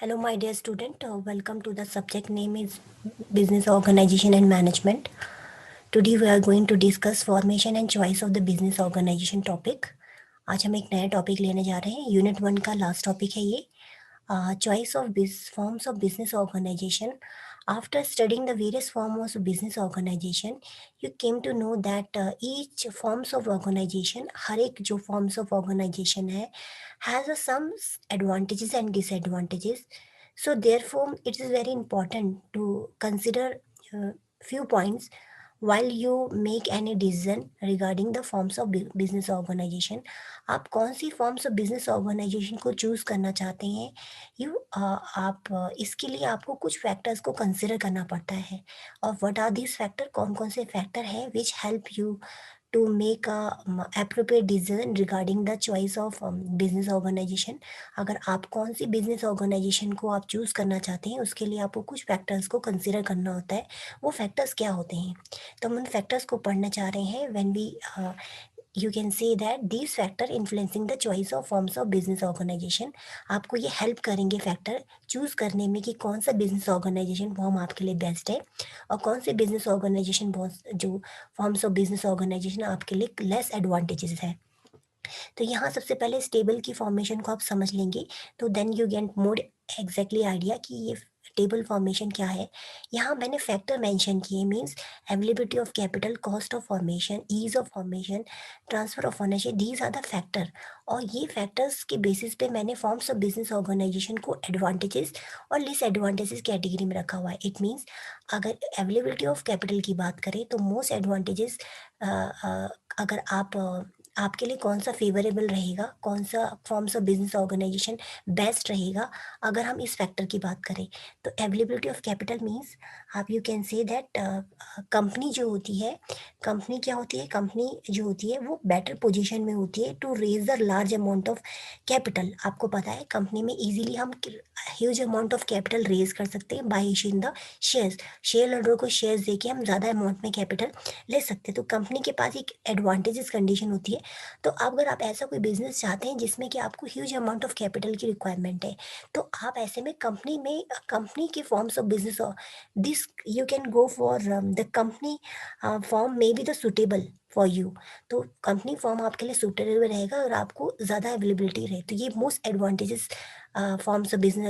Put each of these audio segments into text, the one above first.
Hello, my dear student. Welcome to the subject name is Business Organization and Management. Today we are going to discuss formation and choice of the business organization topic. आज हम एक नया topic लेने जा रहे हैं. Unit 1 का last topic है ये. Choice of forms of business organization. After studying the various forms of business organization, you came to know that each forms of organization, हर एक जो forms of organization है, has some advantages and disadvantages. So therefore, it is very important to consider few points while you make any decision regarding the forms of business organization. आप कौन सी forms of business organisation को choose करना चाहते हैं इसके लिए आपको कुछ फैक्टर्स को कंसिडर करना पड़ता है. और व्हाट आर दीज फैक्टर, कौन कौन से फैक्टर हैं which help you to make a appropriate decision regarding the choice of business organization. अगर आप कौन सी business organization को आप चूज करना चाहते हैं उसके लिए आपको कुछ फैक्टर्स को कंसिडर करना होता है. वो फैक्टर्स क्या होते हैं तो हम उन फैक्टर्स को पढ़ना चाह रहे हैं. when we you can say that these factor influencing the choice of forms of business organization. आपको ये हेल्प करेंगे फैक्टर चूज करने में कि कौन सा बिजनेस ऑर्गेनाइजेशन फॉर्म आपके लिए बेस्ट है और कौन से बिजनेस ऑर्गेनाइजेशन जो फॉर्म्स ऑफ बिजनेस ऑर्गेनाइजेशन आपके लिए लेस एडवांटेजेस है. तो यहाँ सबसे पहले स्टेबल की फॉर्मेशन को आप समझ लेंगे तो then you get more exactly idea कि ये टेबल फॉर्मेशन क्या है. यहाँ मैंने फैक्टर मेंशन किए means availability of capital, cost of formation, ease of formation, transfer of ownership. These are the factor. और ये फैक्टर्स के बेसिस पे मैंने फॉर्म्स ऑफ बिजनेस ऑर्गेनाइजेशन को एडवांटेजेस और लिस एडवांटेजेस कैटेगरी में रखा हुआ है. इट मीन्स अगर अवेलेबिलिटी ऑफ कैपिटल की बात करें तो मोस्ट एडवांटेजेस अगर आपके लिए कौन सा फेवरेबल रहेगा, कौन सा forms of business organisation best रहेगा. अगर हम इस फैक्टर की बात करें तो अवेलेबिलिटी ऑफ कैपिटल मींस आप you can say that company जो होती है, कंपनी क्या होती है, कंपनी जो होती है वो बेटर पोजीशन में होती है to raise the large amount of capital. आपको पता है कंपनी में इजीली हम huge amount of capital raise कर सकते हैं by issuing the shares. Share holder को शेयर्स देके हम ज़्यादा अमाउंट में कैपिटल ले सकते हैं. तो कंपनी के पास एक एडवांटेजेस कंडीशन होती है. तो अगर आप ऐसा कोई बिजनेस चाहते हैं जिसमें कि आपको ह्यूज अमाउंट ऑफ कैपिटल की रिक्वायरमेंट है तो आप ऐसे में कंपनी के forms of business this you can go for the company form may be the suitable for you. तो कंपनी फॉर्म आपके लिए सुटेबल रहेगा और आपको ज़्यादा अवेलेबिलिटी रहे. तो ये most advantages forms of business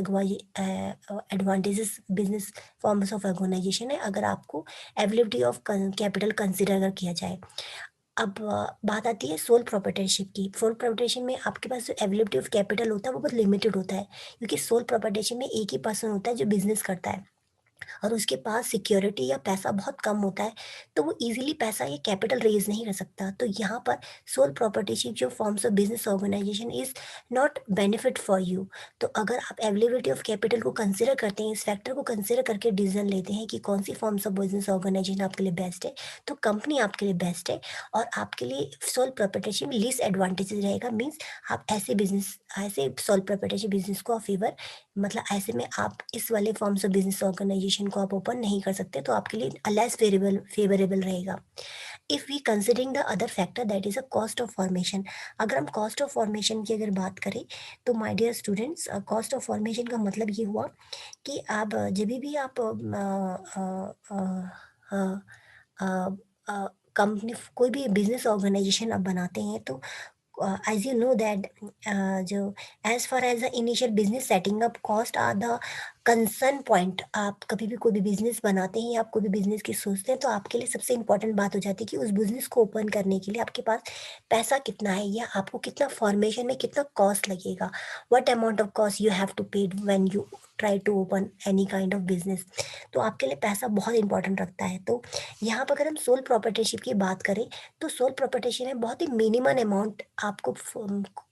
advantages business forms of organisation है अगर आपको अवेलेबिलिटी ऑफ कैपिटल कंसिडर अगर किया जाए. अब बात आती है सोल प्रोप्राइटरशिप की. सोल प्रोप्राइटरशिप में आपके पास जो अवेलेबिलिटी ऑफ कैपिटल होता है वो बहुत लिमिटेड होता है क्योंकि सोल प्रोप्राइटरशिप में एक ही पर्सन होता है जो बिजनेस करता है और उसके पास सिक्योरिटी या पैसा बहुत कम होता है तो वो इजीली पैसा या कैपिटल रेज नहीं कर सकता. तो यहाँ पर सोल प्रॉपर्टीशिप जो forms of business organisation is not benefit for you. तो अगर आप अवेलेबिलिटी ऑफ कैपिटल को कंसिडर करते हैं, इस फैक्टर को कंसिडर करके डिसीजन लेते हैं कि कौन सी फॉर्म्स ऑफ बिजनेस ऑर्गेनाइजेशन आपके लिए बेस्ट है तो कंपनी आपके लिए बेस्ट है. और आपके लिए सोल प्रॉपर्टीशिप लीस्ट एडवांटेजेस रहेगा मीन्स आप ऐसे सोल प्रॉपर्टीशिप बिजनेस को फेवर मतलब ऐसे में आप इस वाले फॉर्म्स ऑफ बिजनेस ऑर्गेनाइजेशन को आप ओपन नहीं कर सकते तो आपके लिए लेस फेवरेबल रहेगा. If we considering the other factor that is a cost of formation. अगर हम कॉस्ट ऑफ फॉर्मेशन की अगर बात करें तो my dear students cost of formation का मतलब ये हुआ कि आप जब भी आप कंपनी कोई भी बिजनेस ऑर्गेनाइजेशन आप बनाते हैं तो as you know that जो as far as the initial business setting up cost are the concern point. आप कभी भी कोई भी बिजनेस बनाते हैं या आप कोई भी बिजनेस की सोचते हैं तो आपके लिए सबसे इंपॉर्टेंट बात हो जाती है कि उस बिजनेस को ओपन करने के लिए आपके पास पैसा कितना है या आपको कितना फॉर्मेशन में कितना कॉस्ट लगेगा. What amount of cost you have to pay when you try to open any kind of business. तो आपके लिए पैसा बहुत इंपॉर्टेंट रखता है. तो यहाँ पर अगर हम सोल प्रॉपर्टीशिप की बात करें तो सोल प्रॉपर्टीशिप में बहुत ही मिनिमम अमाउंट आपको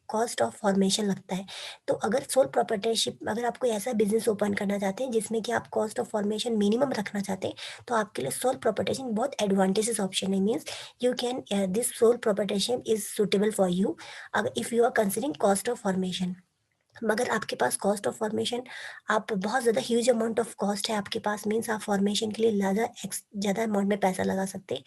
कॉस्ट ऑफ फॉर्मेशन लगता है. तो अगर सोल प्रॉपर्टीशिप अगर आप कोई ऐसा बिजनेस ओपन करना चाहते हैं जिसमें कि आप कॉस्ट ऑफ फॉर्मेशन मिनिमम रखना चाहते हैं तो आपके लिए सोल प्रॉपर्टीशिप बहुत एडवांटेजेस ऑप्शन है. Means you can this sole proprietorship is suitable for you अगर if you are considering cost of formation. मगर आपके पास कॉस्ट ऑफ फॉर्मेशन आप बहुत ज़्यादा ह्यूज अमाउंट ऑफ कॉस्ट है आपके पास मीन्स आप फॉर्मेशन के लिए ज़्यादा अमाउंट में पैसा लगा सकते हैं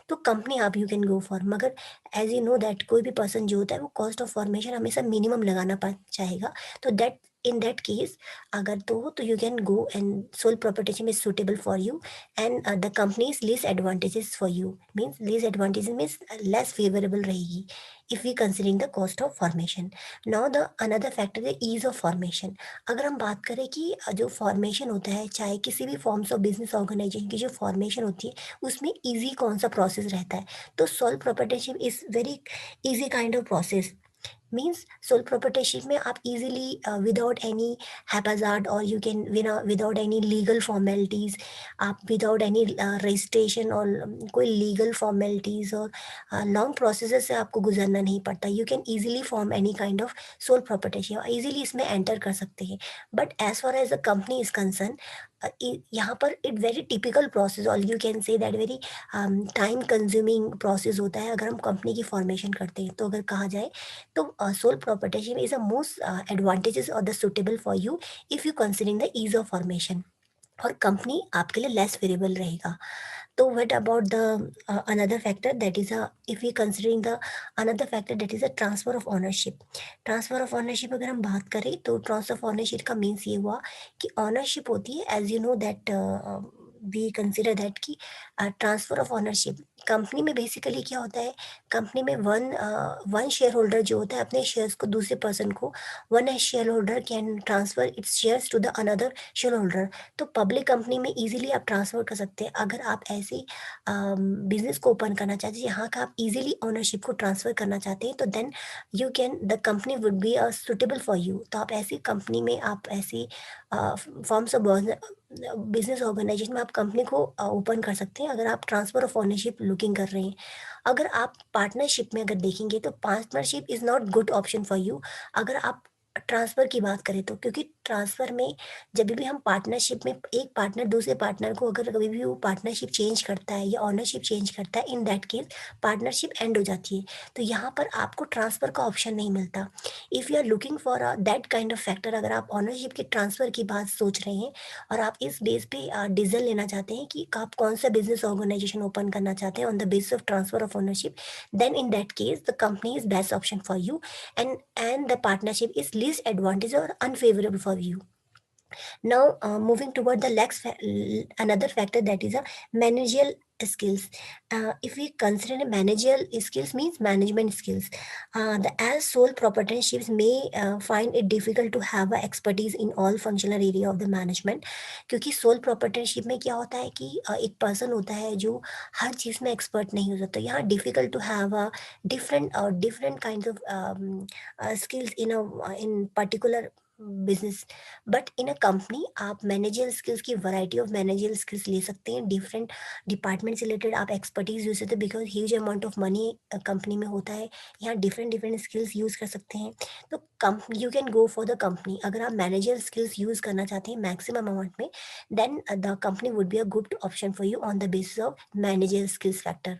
तो कंपनी आप यू कैन गो फॉर. मगर एज यू नो दैट कोई भी पर्सन जो होता है वो कॉस्ट ऑफ फॉर्मेशन हमेशा मिनिमम लगाना चाहेगा. तो दैट In that case, अगर तो you can go and sole proprietorship is suitable for you, and the company is least advantages for you, means least advantages means less favorable रहेगी if we considering the cost of formation. Now the another factor है ease of formation. अगर हम बात करें कि जो formation होता है, चाहे किसी भी फॉर्म्स ऑफ बिजनेस ऑर्गेनाइजेशन की जो फॉर्मेशन होती है, उसमें ईजी कौन सा प्रोसेस रहता है, तो sole proprietorship is very easy kind of process. Means sole proprietorship में आप इजीली विदाउट एनी हैप्पीजार्ड और you can without any legal formalities, आप विदाउट एनी रजिस्ट्रेशन और कोई लीगल फॉर्मेलिटीज और लॉन्ग प्रोसेस से आपको गुजरना नहीं पड़ता। You can easily form any kind of sole proprietorship, easily इसमें एंटर कर सकते हैं। But as far as the company is concern, यहाँ पर इट वेरी टिपिकल प्रोसेस और you can say that very time consuming process होता है अगर हम कंपनी की फॉर्मेशन करते हैं। तो अगर कहा जाए तो sole proprietorship is a most advantages और the suitable for you if you considering the ease of formation, और कंपनी आपके लिए लेस वेरिएबल रहेगा। तो what about the another factor that is if you considering the another factor that is a transfer of ownership. Transfer of ownership अगर हम बात करें तो ट्रांसफर ऑफ ओनरशिप का मीन्स ये हुआ कि ओनरशिप होती है, as you know that we consider that कि ट्रांसफर ऑफ ओनरशिप कंपनी में बेसिकली क्या होता है, कंपनी में वन शेयर होल्डर जो होता है अपने शेयर्स को दूसरे पर्सन को, one share holder can transfer its shares to the another share holder. तो पब्लिक कंपनी में इजीली आप ट्रांसफर कर सकते हैं। अगर आप ऐसे बिजनेस को ओपन करना चाहते हैं यहाँ का आप इजीली ओनरशिप को ट्रांसफर करना चाहते हैं, तो then you can the company would be suitable for you. तो आप ऐसी कंपनी में, आप ऐसी फॉर्म्स ऑफ बिजनेस ऑर्गेनाइजेशन में आप कंपनी को ओपन कर सकते हैं अगर आप ट्रांसफर ऑफ ओनरशिप लुकिंग कर रहे हैं। अगर आप पार्टनरशिप में अगर देखेंगे तो partnership is not good option for you अगर आप ट्रांसफर की बात करें तो, क्योंकि ट्रांसफर में जब भी हम पार्टनरशिप में एक पार्टनर दूसरे पार्टनर को अगर कभी भी वो पार्टनरशिप चेंज करता है या ऑनरशिप चेंज करता है, इन दैट केस पार्टनरशिप एंड हो जाती है। तो यहाँ पर आपको ट्रांसफर का ऑप्शन नहीं मिलता। If you are looking for that kind of factor, अगर आप ऑनरशिप के ट्रांसफर की बात सोच रहे हैं और आप इस बेस पे डिसीजन लेना चाहते हैं कि आप कौन सा बिजनेस ऑर्गेनाइजेशन ओपन करना चाहते हैं on the basis of transfer of ownership, then in that case the company is best option for you, and the partnership is least advantage or unfavorable for you. Now, moving toward the another factor that is a managerial skills. If we consider a managerial skills means management skills, the as sole proprietorships may find it difficult to have a expertise in all functional area of the management, क्योंकि soul proprietorship में क्या होता है कि एक person होता है जो हर चीज़ में एक्सपर्ट नहीं हो सकता। यहाँ difficult to have a different kinds of skills in particular business. But in a company आप मैनेजर स्किल्स की वैरायटी ऑफ मैनेजर स्किल्स ले सकते हैं, डिफरेंट डिपार्टमेंट से रिलेटेड आप एक्सपर्टीज यूज करते हैं because huge amount of money company में होता है। यहाँ डिफरेंट डिफरेंट स्किल्स यूज कर सकते हैं। तो you can go for the company अगर आप मैनेजर स्किल्स यूज करना चाहते हैं मैक्सिमम अमाउंट में, then the company would be a good option for you on the basis of manager skills factor.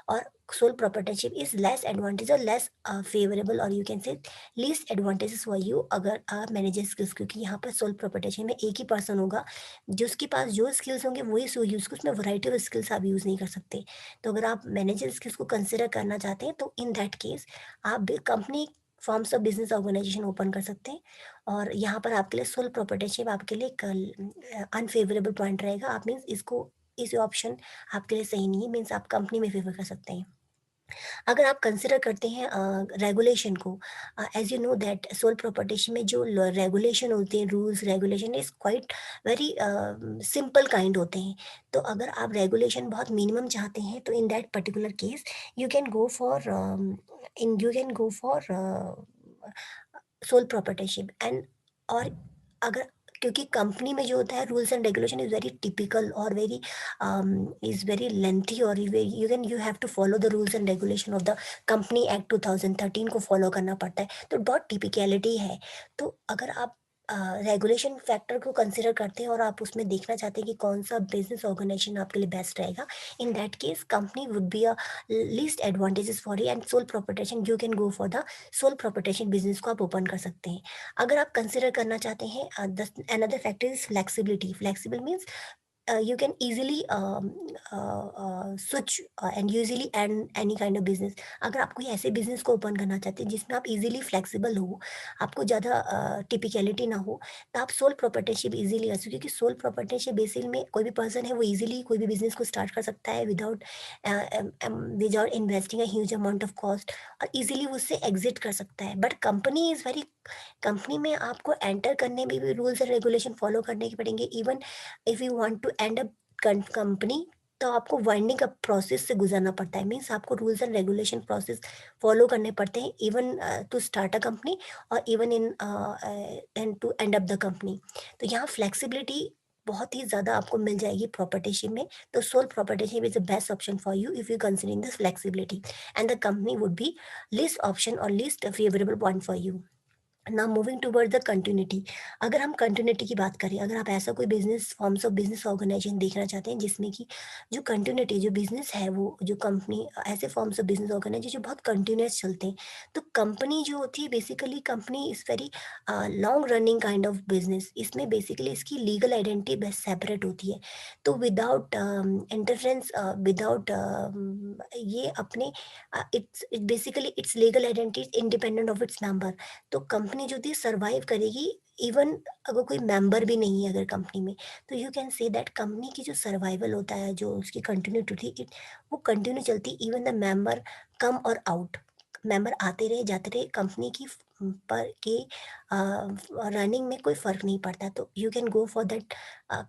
और sole proprietorship is less advantage or less favorable, or you can say least advantages for you अगर आप manager skills, क्योंकि यहाँ पर soul proprietorship में एक ही person होगा जिसके पास जो स्किल्स होंगे वही सो यूज, उसमें वैरायटी ऑफ स्किल्स आप यूज़ नहीं कर सकते। तो अगर आप मैनेजर स्किल्स को कंसिडर करना चाहते हैं तो इन दैट केस आप company forms of business organisation open कर सकते हैं, और यहाँ पर आपके लिए सोल प्रोप्राइटरशिप आपके लिए अनफेवरेबल पॉइंट रहेगा। आप मीन्स इसको इस ऑप्शन आपके लिए सही नहीं है, मीन्स आप कंपनी में फेवर कर सकते हैं। अगर आप कंसिडर करते हैं रेगुलेशन को, as you know that sole proprietorship में जो रेगुलेशन होते हैं, rules regulation is quite very simple kind होते हैं। तो अगर आप रेगुलेशन बहुत मिनिमम चाहते हैं तो in that particular case you can go for sole proprietorship and, और अगर क्योंकि कंपनी में जो होता है rules and regulation is very typical और वेरी इज वेरी लेंथी, और you have to follow the rules and regulation of the company act 2013 को फॉलो करना पड़ता है, तो बहुत टिपिकलिटी है। तो अगर आप रेगुलेशन फैक्टर को कंसिडर करते हैं और आप उसमें देखना चाहते हैं कि कौन सा बिजनेस ऑर्गेनाइजेशन आपके लिए बेस्ट रहेगा, in that case company would be a least advantages for you, and sole proprietorship you can go for the sole proprietorship business को आप ओपन कर सकते हैं। अगर आप कंसिडर करना चाहते हैं another factor is flexibility. Flexible means you can easily switch and easily end any kind of business. अगर आप कोई ऐसे बिज़नेस को ओपन करना चाहते हैं जिसमें आप इज़िली फ्लेक्सिबल हो, आपको ज़्यादा टिपिकैलिटी ना हो, तो आप सोल प्रोप्राइटरशिप इज़िली कर सकते हो, क्योंकि सोल प्रोप्राइटरशिप बेसिस में कोई भी पर्सन है वो इज़िली कोई भी बिज़नेस को स्टार्ट कर सकता है without investing a huge amount of cost, और इज़िली वो उससे एग्ज़िट कर सकता है। बट कंपनी में आपको एंटर करने में भी रूल्स एंड रेगुलेशन फॉलो करने के पड़ेंगे। Even if you want to end up company, तो आपको वाइंडिंग अप प्रोसेस से गुजरना पड़ता है, मीन्स आपको rules and regulation process follow करने पड़ते हैं, even to start a company और even in and to end up the company. तो यहाँ फ्लेक्सिबिलिटी बहुत ही ज़्यादा आपको मिल जाएगी प्रॉपर्टीशिप में। तो sole proprietorship is the best option for you if you considering this flexibility, and the company would be least option और least favourable point for you. Now moving towards the continuity. अगर हम continuity की बात करें, अगर आप ऐसा कोई business forms of business organisation देखना चाहते हैं जिसमें कि जो कंटिन्यूटी जो बिजनेस है, वो जो कंपनी ऐसे फॉर्म्स ऑफ बिजनेस ऑर्गेनाइजेशन जो बहुत कंटिन्यूस चलते हैं, तो कंपनी जो होती है basically company is very long running kind of business. इसमें बेसिकली इसकी लीगल आइडेंटिटी बेस्ट सेपरेट होती है। तो विदाउट इंटरफेरेंस, विदाउट ये अपने it's basically it's legal identity independent of its member. तो कंपनी जो थी सर्वाइव करेगी, इवन अगर कोई मेंबर भी नहीं है अगर कंपनी में, तो you can say that company की जो सर्वाइवल होता है, जो उसकी कंटिन्यूटी थी इट, वो कंटिन्यू चलती इवन द मेंबर कम और आउट। मेंबर आते रहे जाते रहे, कंपनी की पर के रनिंग में कोई फर्क नहीं पड़ता। तो you can go for that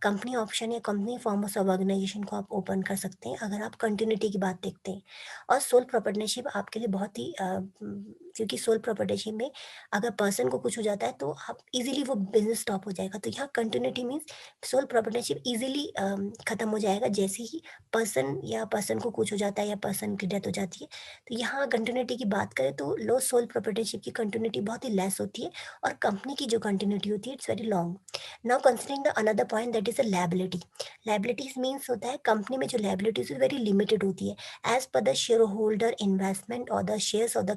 company option या कंपनी फॉर्म ऑफ ऑर्गेनाइजेशन को आप ओपन कर सकते हैं अगर आप कंटिन्यूटी की बात देखते हैं। और सोल प्रोप्राइटरशिप आपके लिए बहुत ही क्योंकि सोल प्रोप्राइटरशिप में अगर पर्सन को कुछ हो जाता है तो आप इजीली वो बिजनेस स्टॉप हो जाएगा। तो यहाँ continuity means sole proprietorship easily खत्म हो जाएगा जैसे ही पर्सन को कुछ हो जाता है या पर्सन की डेथ हो जाती है। तो यहाँ कंटिन्यूटी की बात करें तो लो सोल प्रोप्राइटरशिप की कंटिन्यूटी बहुत ही लेस होती है, और कंपनी की जो कंटिन्यूटी होती है it's very long. Now considering the another point that is a liability. Liabilities means होता है कंपनी में जो लायबिलिटीज वेरी लिमिटेड होती है, as per the shareholder investment or the shares of the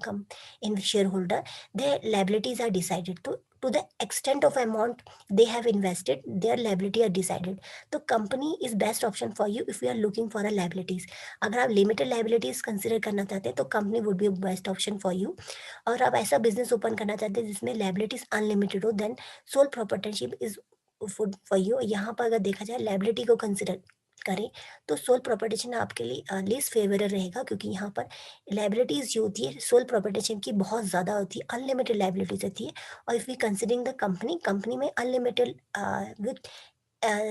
in shareholder, their liabilities are decided. To the extent of amount they have invested, their liability are decided. तो company is best option for you if you are looking for a liabilities. अगर आप limited liabilities consider करना चाहते हैं तो company would be a best option for you। और आप ऐसा business open करना चाहते हैं जिसमें liabilities unlimited हो, then sole proprietorship is for you। यहाँ पर अगर देखा जाए liability को consider करें तो सोल प्रॉपर्टीशन आपके लिए लीस्ट फेवरेबल रहेगा, क्योंकि यहाँ पर लाइबिलिटीज जो होती है सोल प्रॉपर्टीशन की बहुत ज़्यादा होती है, अनलिमिटेड लाइबिलिटीज होती है। और if we considering the company में अनलिमिटेड विद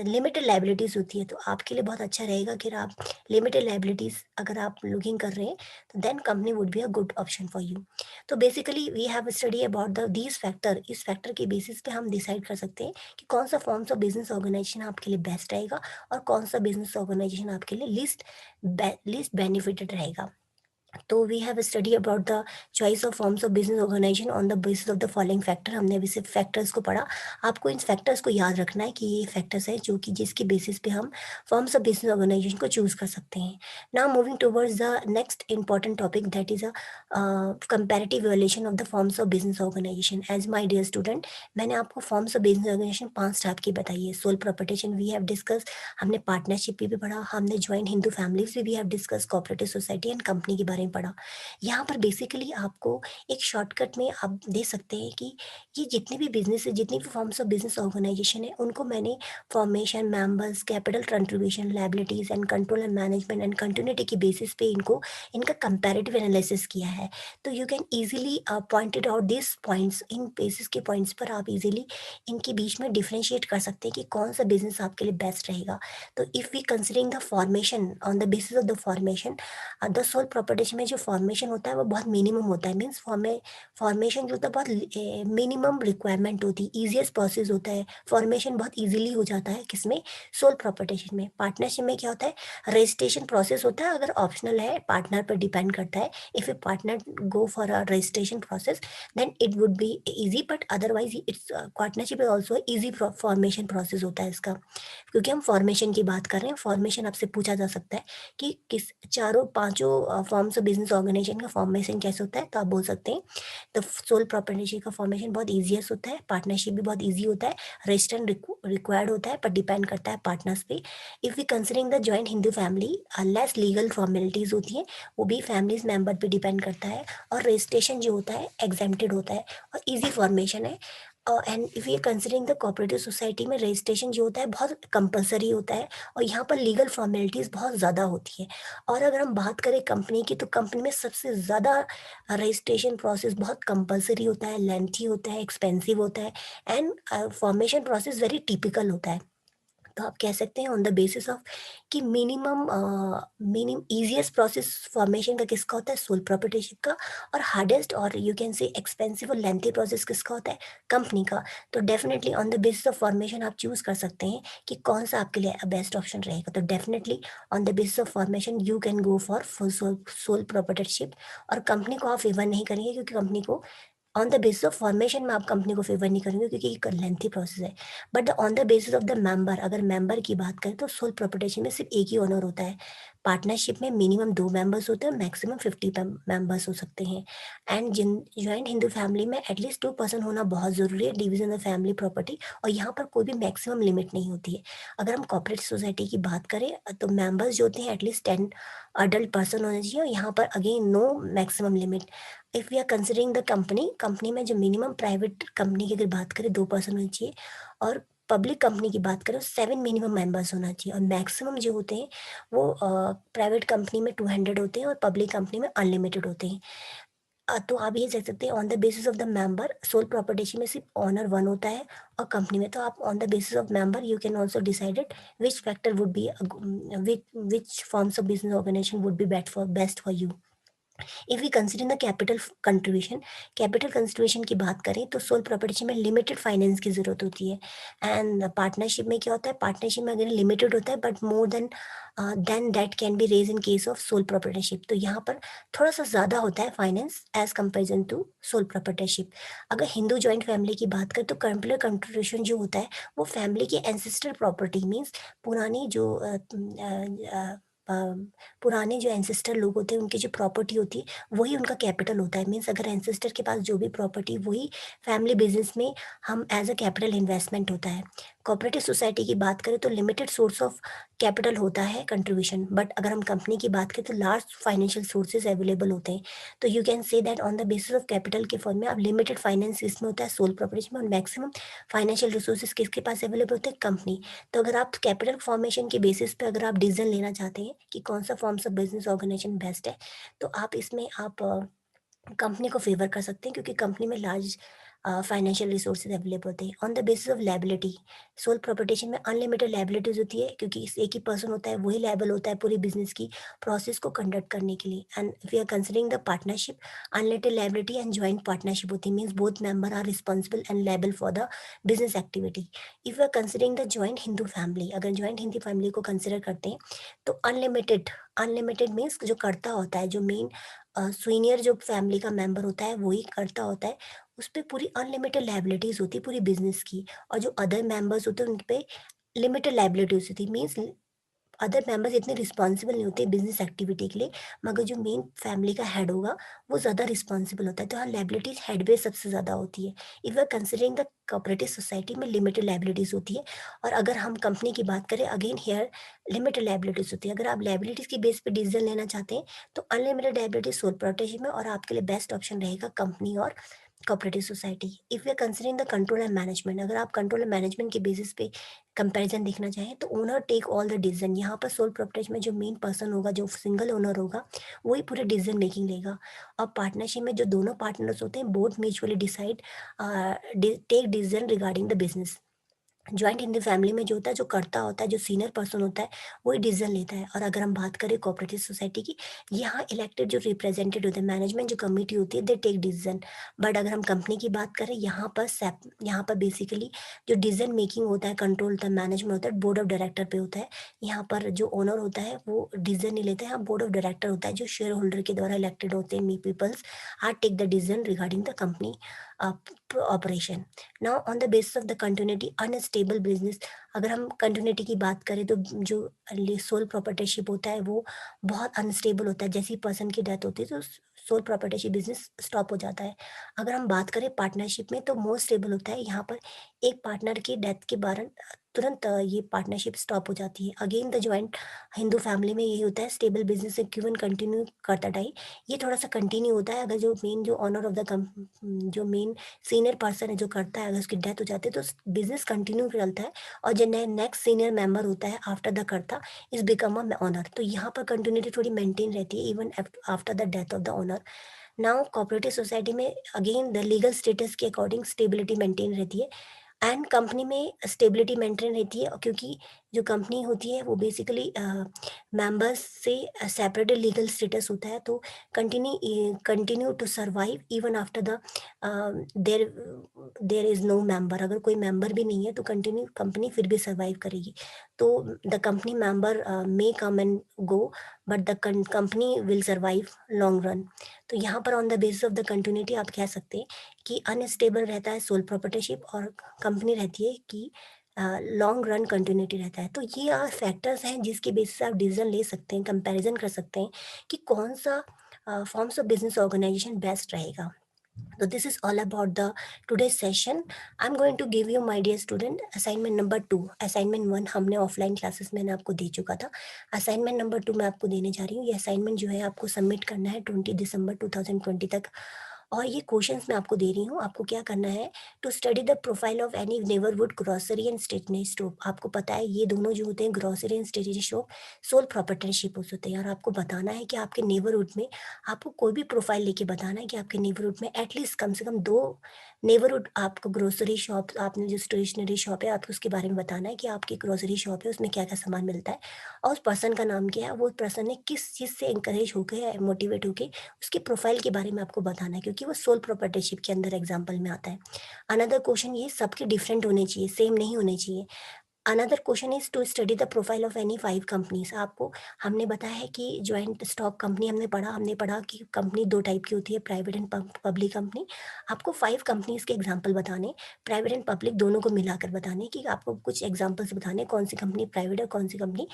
लिमिटेड लाइबिलिटीज होती है, तो आपके लिए बहुत अच्छा रहेगा कि आप लिमिटेड लाइबिलिटीज अगर आप लुकिंग कर रहे हैं तो then company would be a good option for you. तो basically we have study about the these factor. इस फैक्टर के बेसिस पे हम डिसाइड कर सकते हैं कि कौन सा फॉर्म्स ऑफ बिजनेस ऑर्गेनाइजेशन आपके लिए बेस्ट रहेगा और कौन सा बिजनेस ऑर्गेनाइजेशन आपके लिए लीस्ट बेनिफिटेड रहेगा। तो we have study about the choice of forms of business organisation on the basis of the following factor. हमने अभी सिर्फ फैक्टर्स को पढ़ा। आपको इन फैक्टर्स को याद रखना है कि ये फैक्टर्स हैं जो कि जिसके बेसिस पे हम फॉर्म्स ऑफ बिजनेस ऑर्गेनाइजेशन को चूज कर सकते हैं। Now moving towards the next important topic that is a comparative valuation of the forms of business organisation. As my dear student, मैंने आपको forms of business organisation 5 type की बताई है। Sole proprietorship we have discuss, हमने partnership भी पढ़ा, हमने joint Hindu families भी we have discuss, cooperative society and company के बारे में पढ़ा। यहाँ पर बेसिकली आपको एक शॉर्टकट में आप दे सकते हैं कि ये जितने भी बिजनेस है, जितनी भी फॉर्म्स ऑफ बिजनेस ऑर्गेनाइजेशन है, उनको मैंने formation, members, capital contribution, liabilities and control and management and continuity के बेसिस पे इनको इनका कंपैरेटिव एनालिसिस किया है। तो you can easily pointed out this points, in basis के पॉइंट्स पर आप इजीली इनके बीच में डिफरेंशिएट कर सकते हैं कि कौन सा बिजनेस आपके लिए बेस्ट रहेगा। तो if we considering the formation on the basis of the formation, the sole properties में जो फॉर्मेशन होता है वो बहुत मिनिमम होता है। मीन्स फॉर्मेशन जो होता है बहुत मिनिमम रिक्वायरमेंट होती है, ईजिएस्ट प्रोसेस होता है। फॉर्मेशन बहुत इजीली हो जाता है किसमें, सोल प्रॉपर्टीशन में। पार्टनरशिप में क्या होता है, रजिस्ट्रेशन प्रोसेस होता है, अगर ऑप्शनल है, पार्टनर पर डिपेंड करता है। If a partner go for a registration process then it would be easy, but otherwise its partnership is also easy formation process होता है इसका। क्योंकि हम फॉर्मेशन की बात कर रहे हैं, फॉर्मेशन आपसे पूछा जा सकता है कि किस चारों पांचों फॉर्म्स ऑफ बिजनेस ऑर्गेनाइजेशन का फॉर्मेशन कैसे होता है, तो आप बोल सकते हैं द सोल प्रोप्राइटरशिप का फॉर्मेशन बहुत ईजीएस्ट होता है, पार्टनरशिप भी बहुत ईजी होता है, रजिस्ट्रेशन रिक्वायर्ड होता है पर डिपेंड करता है पार्टनर्स पे। If we considering the joint Hindu family, less legal formalities होती हैं, वो भी फैमिलीज मेंबर पे डिपेंड करता है, और रजिस्ट्रेशन जो होता है एग्जेम्प्टेड होता है और ईजी फॉर्मेशन है। And if you considering the cooperative society में रजिस्ट्रेशन जो होता है बहुत कंपलसरी होता है, और यहाँ पर लीगल फॉर्मेलिटीज बहुत ज़्यादा होती है। और अगर हम बात करें कंपनी की, तो कंपनी में सबसे ज़्यादा रजिस्ट्रेशन प्रोसेस बहुत कंपलसरी होता है, लेंथी होता है, एक्सपेंसिव होता है, and formation process very typical होता है। तो आप कह सकते हैं ऑन द बेसिस ऑफ कि मिनिमम ईजिएस्ट प्रोसेस फॉर्मेशन का किसका होता है, सोल प्रोप्राइटरशिप का, और हार्डेस्ट और यू कैन से एक्सपेंसिव और लेंथी प्रोसेस किसका होता है, कंपनी का। तो definitely on the basis of formation आप चूज कर सकते हैं कि कौन सा आपके लिए बेस्ट ऑप्शन रहेगा। तो definitely on the basis of formation you can go for full sole proprietorship, और कंपनी को आप फेवर नहीं करेंगे, क्योंकि कंपनी को on the basis of formation में आप कंपनी को फेवर नहीं करेंगे, क्योंकि एक लेंथी प्रोसेस है। But on the basis of the member, अगर मेंबर की बात करें तो सोल प्रोप्राइटरशिप में सिर्फ एक ही ओनर होता है, पार्टनरशिप में मिनिमम 2 मेंबर्स होते हैं, मैक्सिमम 50 मेंबर्स हो सकते हैं। एंड जिन जॉइंट हिंदू फैमिली में एटलीस्ट 2 पर्सन होना बहुत ज़रूरी है, डिवीजन ऑफ फैमिली प्रॉपर्टी, और यहाँ पर कोई भी मैक्सिमम लिमिट नहीं होती है। अगर हम कॉर्पोरेट सोसाइटी की बात करें तो मेंबर्स जो होते हैं एटलीस्ट 10 अडल्ट पर्सन होने चाहिए, और यहाँ पर again no maximum limit. If we are considering the company में जो मिनिमम प्राइवेट कंपनी की अगर बात करें 2 पर्सन होने चाहिए, और पब्लिक कंपनी की बात करें 7 मिनिमम मेंबर्स होना चाहिए, और मैक्सिमम जो होते हैं वो प्राइवेट कंपनी में 200 होते हैं और पब्लिक कंपनी में अनलिमिटेड होते हैं। तो आप ये कह सकते हैं on the basis of the member, sole property में सिर्फ ओनर 1 होता है, और कंपनी में तो आप on the basis of member you can also decided which factor would be which forms of business organisation would be best for you. If we consider the capital contribution की बात करें तो सोल प्रॉपर्टी में limited finance की जरूरत होती है। And partnership में क्या होता है, पार्टनरशिप में अगर लिमिटेड होता है but more than that can be raise in case of sole proprietorship, तो यहाँ पर थोड़ा सा ज़्यादा होता है finance as comparison to sole proprietorship. अगर हिंदू जॉइंट फैमिली की बात करें तो कैपिटल कंट्रीब्यूशन जो होता है वो फैमिली की एंसेस्टर प्रॉपर्टी मीन्स पुरानी जो अ, पुराने जो एंसेस्टर लोग होते हैं उनकी जो प्रॉपर्टी होती है वही उनका कैपिटल होता है। मीन्स अगर एंसेस्टर के पास जो भी प्रॉपर्टी वही फैमिली बिजनेस में हम एज अ कैपिटल इन्वेस्टमेंट होता है। कोऑपरेटिव सोसाइटी की बात करें तो लिमिटेड सोर्स ऑफ कैपिटल होता है कंट्रीब्यूशन, बट अगर हम कंपनी की बात करें तो लार्ज फाइनेंशियल सोर्सेज अवेलेबल होते हैं। तो you can say that on the basis of capital के फॉर्म में अब लिमिटेड फाइनेंस इसमें होता है सोल प्रॉपर्टी में, और मैक्सिमम फाइनेंशियल रिसोर्सेज किसके पास अवेलेबल होते हैं, कंपनी। तो अगर आप कैपिटल फॉर्मेशन के बेसिस पे अगर आप डिसीजन लेना चाहते हैं कि कौन सा forms of business organisation best है, तो आप इसमें आप कंपनी को फेवर कर सकते हैं, क्योंकि कंपनी में लार्ज फाइनेंशियल रिसोर्सेज अवेलेबल होते हैं। On the basis of liability, sole proprietorship में अनलिमिटेड लायबिलिटीज होती है, क्योंकि इस एक ही पर्सन होता है वही लायबल होता है पूरी बिजनेस की प्रोसेस को कंडक्ट करने के लिए। And we are considering the partnership, unlimited liability and joint partnership होती है, means both member are responsible and liable for the business activity. If you are considering the joint Hindu family, अगर joint Hindu family को consider करते हैं तो unlimited, unlimited means जो करता होता है, जो मेन सीनियर जो फैमिली का मेंबर होता है वही करता होता है, उस पे पूरी अनलिमिटेड लायबिलिटीज होती है पूरी बिजनेस की, और जो अदर मेंबर्स होते हैं उन पे लिमिटेड लायबिलिटीज होती है। मीन्स अदर मेंबर्स इतने रिस्पॉन्सिबल नहीं होते बिजनेस एक्टिविटी के लिए, मगर जो मेन फैमिली का हेड होगा वो ज़्यादा रिस्पॉन्सिबल होता है, तो हाँ लायबिलिटीज हेड पे सबसे ज़्यादा होती है। If are considering the cooperative society में लिमिटेड लायबिलिटीज होती है, और अगर हम कंपनी की बात करें अगेन हेयर लिमिटेड लायबिलिटीज होती है। अगर आप लायबिलिटीज की बेस पे डिसीजन लेना चाहते हैं तो अनलिमिटेड लायबिलिटीज सोल प्रोटेक्शन में, और आपके लिए बेस्ट ऑप्शन रहेगा कंपनी और cooperative society. If you are considering the control and management, अगर आप कंट्रोल एंड मैनेजमेंट के बेसिस पे कंपैरिजन देखना चाहें तो owner take all the decision, यहाँ पर सोल प्रोप्राइटरशिप में जो मेन पर्सन होगा, जो सिंगल ओनर होगा वही पूरे डिसीजन मेकिंग लेगा। और पार्टनरशिप में जो दोनों पार्टनर्स होते हैं both mutually decide take decision regarding the business. Joint Hindi family में जो होता है, जो करता होता है, जो सीनियर पर्सन होता है वही डिसीजन लेता है। और अगर हम बात करें कोऑपरेटिव सोसाइटी की, यहाँ इलेक्टेड जो रिप्रेजेंटेटिव होते हैं, मैनेजमेंट जो कमेटी होती है दे टेक डिसीजन। बट अगर हम कंपनी की बात करें यहाँ पर बेसिकली जो डिसीजन मेकिंग होता है, कंट्रोल होता है, मैनेजमेंट होता है, बोर्ड ऑफ डायरेक्टर पे होता है। यहाँ पर जो ओनर होता है वो डिसीजन नहीं लेता है, यहाँ बोर्ड ऑफ डायरेक्टर होता है जो शेयर होल्डर के द्वारा इलेक्टेड होते हैं, me peoples are take the decision regarding the company. Operation. Now on the basis of the continuity unstable business, अगर हम कंटिन्यूटी की बात करें तो जो सोल प्रोप्राइटरशिप होता है वो बहुत अनस्टेबल होता है। जैसी पर्सन की डेथ होती है तो सोल प्रोप्राइटरशिप बिजनेस स्टॉप हो जाता है। अगर हम बात करें पार्टनरशिप में तो मोर स्टेबल होता है। यहाँ पर एक पार्टनर की डेथ के कारण तुरंत ये पार्टनरशिप स्टॉप हो जाती है। Again the joint Hindu family में यही होता है, स्टेबल बिजनेस इक्विवन कंटिन्यू करता टाइम ये थोड़ा-सा कंटिन्यू होता है। अगर जो ओनर ऑफ द जो मेन सीनियर पर्सन है जो करता है, अगर उसकी डेथ हो जाती है तो बिज़नेस कंटिन्यू चलता है और जो नेक्स्ट सीनियर मेंबर होता है after the karta is become a owner. तो यहाँ पर कंटिन्यूटी थोड़ी मेंटेन रहती है even after the death of the owner. Now cooperative society में अगेन द लीगल स्टेटस के अकॉर्डिंग स्टेबिलिटी मेंटेन रहती है एंड कंपनी में स्टेबिलिटी मेंटेन रहती है क्योंकि जो कंपनी होती है वो बेसिकली मेंबर्स से सेपरेटेड लीगल स्टेटस होता है, तो continue to survive even after the there there is no member. अगर कोई मेंबर भी नहीं है तो कंटिन्यू कंपनी फिर भी सर्वाइव करेगी। तो the company member may come and go but the company will survive long run. तो यहाँ पर on the basis of the continuity आप कह सकते हैं कि अनस्टेबल रहता है सोल प्रोप्राइटरशिप और कंपनी रहती है कि लॉन्ग रन कंटिन्यूटी रहता है। तो ये फैक्टर्स हैं जिसके बेसिस से आप डिसीजन ले सकते हैं, कंपैरिजन कर सकते हैं कि कौन सा forms of business organisation best रहेगा। So this is all about the today's session. I'm going to give you, my dear student, assignment number 2. assignment 1 हमने ऑफलाइन क्लासेस में आपको दे चुका था। असाइनमेंट नंबर 2 मैं आपको देने जा रही हूँ। ये असाइनमेंट जो है आपको सबमिट करना है 20 दिसंबर 2020 तक और ये क्वेश्चंस मैं आपको दे रही हूँ। आपको क्या करना है, to study the profile of any neighbourhood grocery and stationery store. आपको पता है ये दोनों जो होते हैं grocery and stationery shop sole proprietorship होते हैं और आपको बताना है कि आपके नेबरहुड में आपको कोई भी प्रोफाइल लेके बताना है कि आपके नेबरहुड में एटलीस्ट कम से कम 2 नेबरहुड आपको ग्रोसरी शॉप, आपने जो स्टेशनरी शॉप है आपको उसके बारे में बताना है कि आपकी ग्रोसरी शॉप है उसमें क्या-क्या सामान मिलता है और उस पर्सन का नाम क्या है, वो पर्सन ने किस चीज़ से एनकरेज होके मोटिवेट होके उसके प्रोफाइल के बारे में आपको बताना है क्योंकि वो सोल प्रोप्राइटरशिप के अंदर एग्जाम्पल में आता है। अनदर क्वेश्चन ये सबके डिफरेंट होने चाहिए, सेम नहीं होने चाहिए। Another question is to study the profile of any 5 companies. आपको हमने बताया है कि जॉइंट स्टॉक कंपनी हमने पढ़ा कि कंपनी 2 टाइप की होती है, प्राइवेट एंड पब्लिक कंपनी। आपको 5 कंपनीज के एग्जाम्पल बताने, प्राइवेट एंड पब्लिक दोनों को मिलाकर बताने कि आपको कुछ एग्जाम्पल्स बताने कौन सी कंपनी प्राइवेट है, कौन सी कंपनी,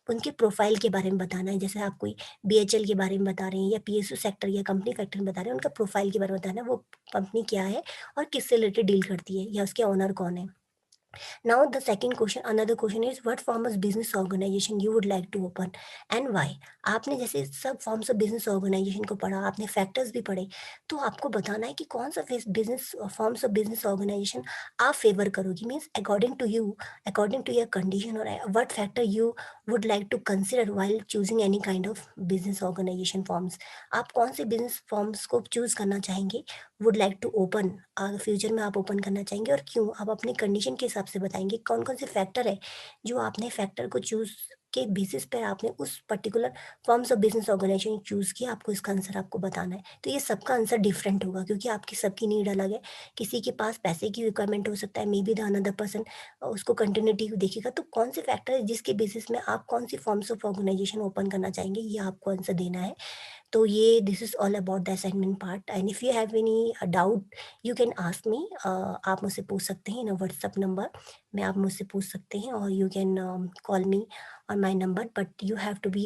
उनके प्रोफाइल के बारे में बताना है। जैसे आप कोई बीएचएल के बारे में बता रहे हैं या पीएसयू सेक्टर या कंपनी फैक्टर में बता रहे हैं, उनका प्रोफाइल के बारे में बताना है, वो कंपनी क्या है और किससे रिलेटेड डील करती है या उसके ओनर कौन है। Now the second question, another question is what form of business organization you would like to open and why? आपने जैसे सब फॉर्म्स ऑफ बिजनेस ऑर्गेनाइजेशन को पढ़ा, आपने फैक्टर्स भी पढ़े, तो आपको बताना है कि कौन सा business forms of business organisation आप फेवर करोगी। Means according to your condition और what factor you would like to consider while choosing any kind of business organisation forms. आप कौन से बिजनेस फॉर्म्स को चूज करना चाहेंगे, would like to open, future में आप ओपन करना चाहेंगे और क्यों? आप अपनी कंडीशन के हिसाब से बताएँगे कौन-कौन से फैक्टर है, जो आपने फैक्टर को चूज़ के बेसिस पर आपने उस particular forms of business organisation choose किया, आपको इसका आंसर आपको बताना है। तो ये सबका आंसर डिफरेंट होगा क्योंकि आपकी सबकी नीड अलग है। किसी के पास पैसे की रिक्वायरमेंट हो सकता है, may be the another person उसको कंटिन्यूटी देखेगा। तो कौन से फैक्टर है जिसके बेसिस में आप कौन सी फॉर्म्स ऑफ ऑर्गेनाइजेशन ओपन करना चाहेंगे, ये आपको आंसर देना है। तो ये this is all about the assignment part and if you have any doubt you can ask me. आप मुझसे पूछ सकते हैं इन व्हाट्सएप नंबर में, आप मुझसे पूछ सकते हैं और you can call me on my number but you have to be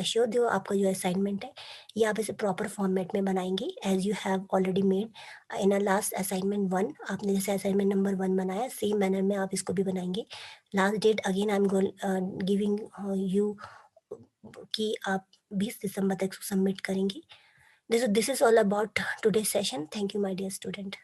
sure जो आपका जो असाइनमेंट है ये आप इसे प्रॉपर फॉर्मेट में बनाएंगे as you have already made in a last assignment 1। आपने जैसे असाइनमेंट नंबर 1 बनाया सेम मैनर में आप इसको भी बनाएंगे। Last date again I am giving you कि आप 20 दिसंबर तक सबमिट करेंगे। This is all about today's session. Thank you, my dear student.